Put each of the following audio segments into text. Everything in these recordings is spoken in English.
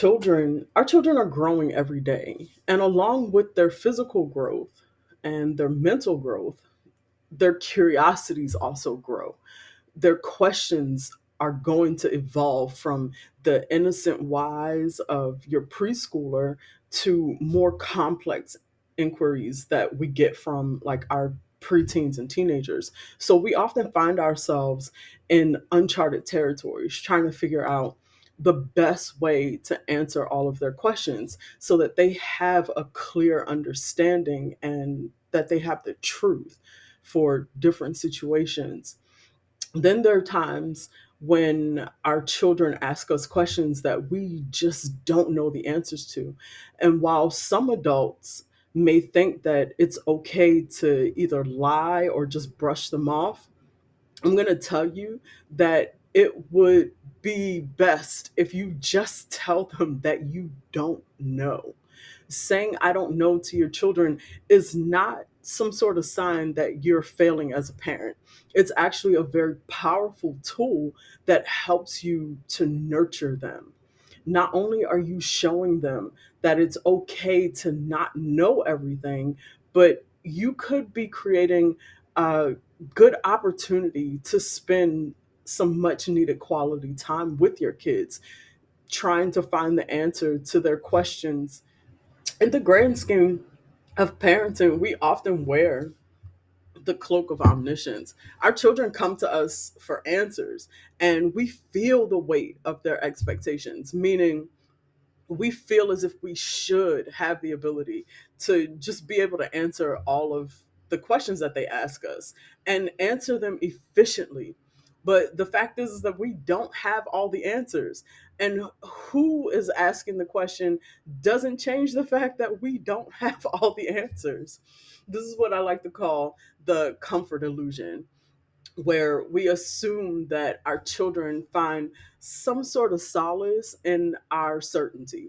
our children are growing every day, and along with their physical growth and their mental growth, their curiosities also grow. Their questions are going to evolve from the innocent whys of your preschooler to more complex inquiries that we get from like our preteens and teenagers. So we often find ourselves in uncharted territories trying to figure out the best way to answer all of their questions so that they have a clear understanding and that they have the truth for different situations. Then there are times when our children ask us questions that we just don't know the answers to. And while some adults may think that it's okay to either lie or just brush them off, I'm going to tell you that it would be best if you just tell them that you don't know. Saying I don't know to your children is not some sort of sign that you're failing as a parent. It's actually a very powerful tool that helps you to nurture them. Not only are you showing them that it's okay to not know everything, but you could be creating a good opportunity to spend some much needed quality time with your kids, trying to find the answer to their questions. In the grand scheme of parenting, we often wear the cloak of omniscience. Our children come to us for answers, and we feel the weight of their expectations, meaning we feel as if we should have the ability to just be able to answer all of the questions that they ask us and answer them efficiently. But the fact is that we don't have all the answers. And who is asking the question doesn't change the fact that we don't have all the answers. This is what I like to call the comfort illusion, where we assume that our children find some sort of solace in our certainty.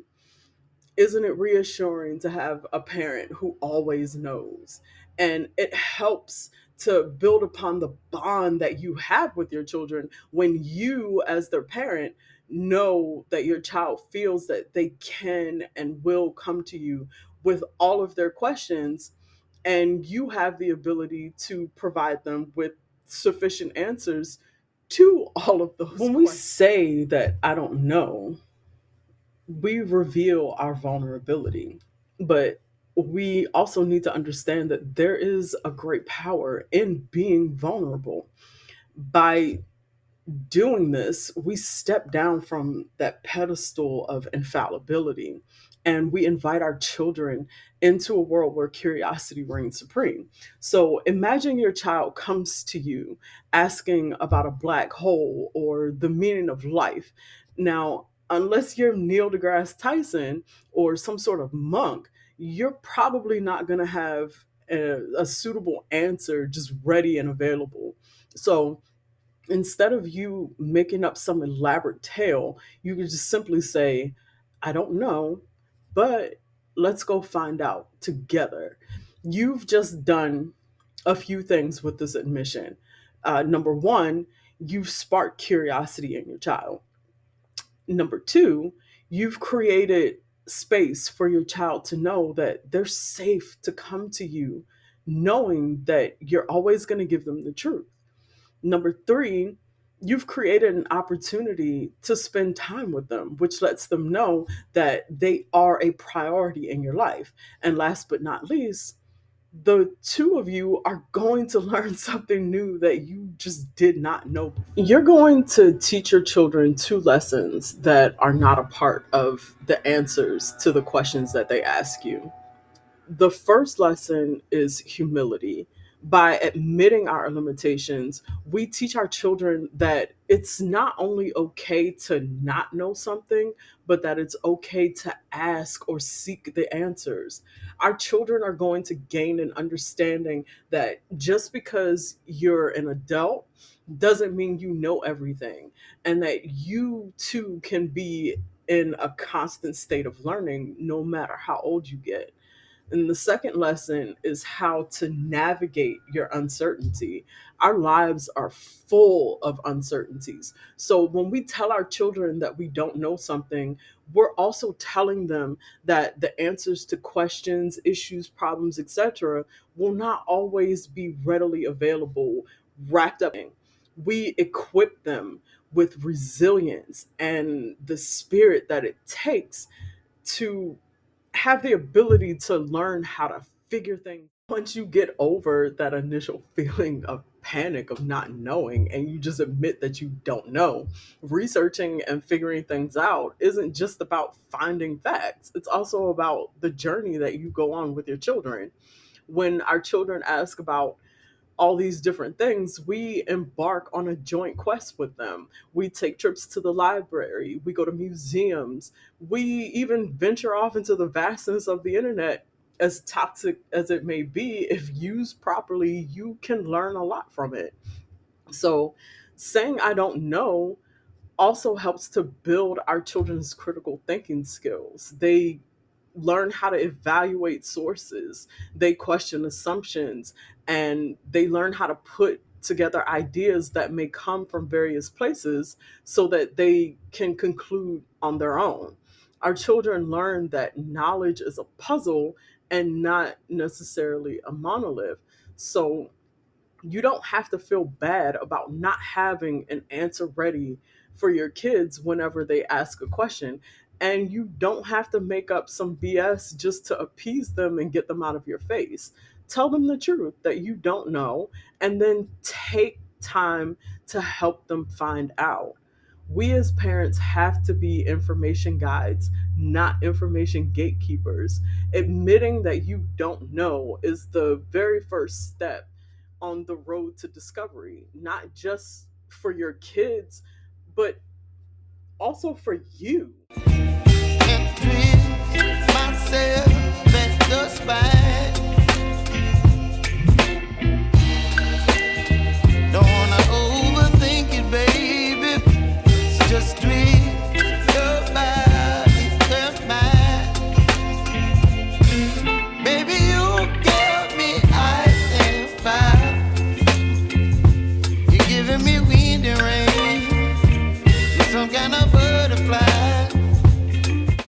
Isn't it reassuring to have a parent who always knows? And it helps to build upon the bond that you have with your children when you, as their parent, know that your child feels that they can and will come to you with all of their questions, and you have the ability to provide them with sufficient answers to all of those. When we say that I don't know, we reveal our vulnerability, but we also need to understand that there is a great power in being vulnerable. By doing this, we step down from that pedestal of infallibility and we invite our children into a world where curiosity reigns supreme. So imagine your child comes to you asking about a black hole or the meaning of life. Now, unless you're Neil deGrasse Tyson or some sort of monk, you're probably not going to have a suitable answer just ready and available. So instead of you making up some elaborate tale, you could just simply say, I don't know, but let's go find out together. You've just done a few things with this admission. Number one, you've sparked curiosity in your child. Number two, you've created space for your child to know that they're safe to come to you, knowing that you're always going to give them the truth. Number three, you've created an opportunity to spend time with them, which lets them know that they are a priority in your life. And last but not least, the two of you are going to learn something new that you just did not know before. You're going to teach your children two lessons that are not a part of the answers to the questions that they ask you. The first lesson is humility. By admitting our limitations, we teach our children that it's not only okay to not know something, but that it's okay to ask or seek the answers. Our children are going to gain an understanding that just because you're an adult doesn't mean you know everything, and that you too can be in a constant state of learning no matter how old you get. And the second lesson is how to navigate your uncertainty. Our lives are full of uncertainties. So when we tell our children that we don't know something, we're also telling them that the answers to questions, issues, problems, etc., will not always be readily available, wrapped up in. We equip them with resilience and the spirit that it takes to have the ability to learn how to figure things. Once you get over that initial feeling of panic of not knowing and you just admit that you don't know, researching and figuring things out isn't just about finding facts. It's also about the journey that you go on with your children. When our children ask about all these different things, we embark on a joint quest with them. We take trips to the library, we go to museums, we even venture off into the vastness of the internet. As toxic as it may be, if used properly, you can learn a lot from it. So, saying I don't know also helps to build our children's critical thinking skills. They learn how to evaluate sources, they question assumptions, and they learn how to put together ideas that may come from various places so that they can conclude on their own. Our children learn that knowledge is a puzzle and not necessarily a monolith. So you don't have to feel bad about not having an answer ready for your kids whenever they ask a question. And you don't have to make up some BS just to appease them and get them out of your face. Tell them the truth that you don't know, and then take time to help them find out. We as parents have to be information guides, not information gatekeepers. Admitting that you don't know is the very first step on the road to discovery, not just for your kids, but also for you. And twist myself at the spine. Don't wanna overthink it, baby. It's just twist your body and mine. Baby, you give me ice and fire. You're giving me wind and rain. You're some kind of